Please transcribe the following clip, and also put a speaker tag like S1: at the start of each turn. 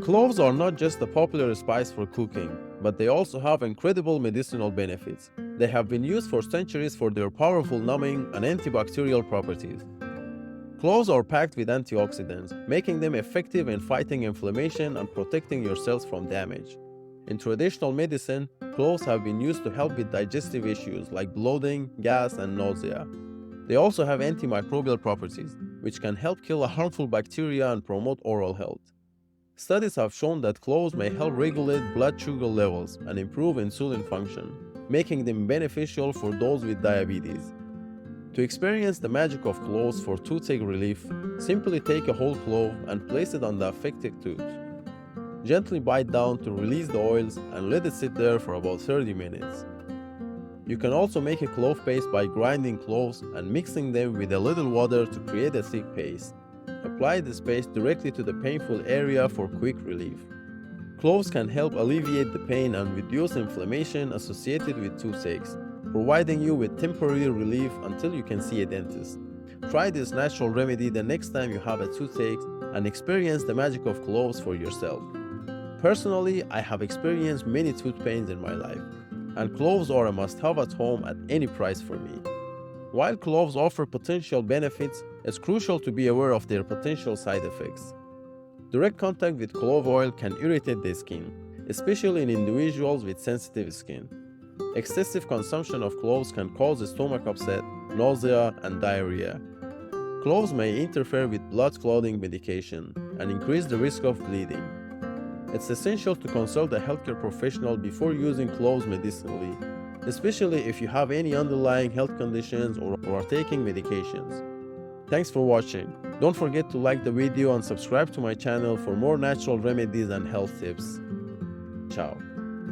S1: Cloves are not just a popular spice for cooking, but they also have incredible medicinal benefits. They have been used for centuries for their powerful numbing and antibacterial properties. Cloves are packed with antioxidants, making them effective in fighting inflammation and protecting your cells from damage. In traditional medicine, cloves have been used to help with digestive issues like bloating, gas, and nausea. They also have antimicrobial properties, which can help kill harmful bacteria and promote oral health. Studies have shown that cloves may help regulate blood sugar levels and improve insulin function, making them beneficial for those with diabetes. To experience the magic of cloves for toothache relief, simply take a whole clove and place it on the affected tooth. Gently bite down to release the oils and let it sit there for about 30 minutes. You can also make a clove paste by grinding cloves and mixing them with a little water to create a thick paste. Apply this paste directly to the painful area for quick relief. Cloves can help alleviate the pain and reduce inflammation associated with toothaches, providing you with temporary relief until you can see a dentist. Try this natural remedy the next time you have a toothache and experience the magic of cloves for yourself. Personally, I have experienced many tooth pains in my life, and cloves are a must-have at home at any price for me. While cloves offer potential benefits, it's crucial to be aware of their potential side effects. Direct contact with clove oil can irritate the skin, especially in individuals with sensitive skin. Excessive consumption of cloves can cause stomach upset, nausea, and diarrhea. Cloves may interfere with blood clotting medication and increase the risk of bleeding. It's essential to consult a healthcare professional before using cloves medicinally, especially if you have any underlying health conditions or are taking medications. Thanks for watching. Don't forget to like the video and subscribe to my channel for more natural remedies and health tips. Ciao.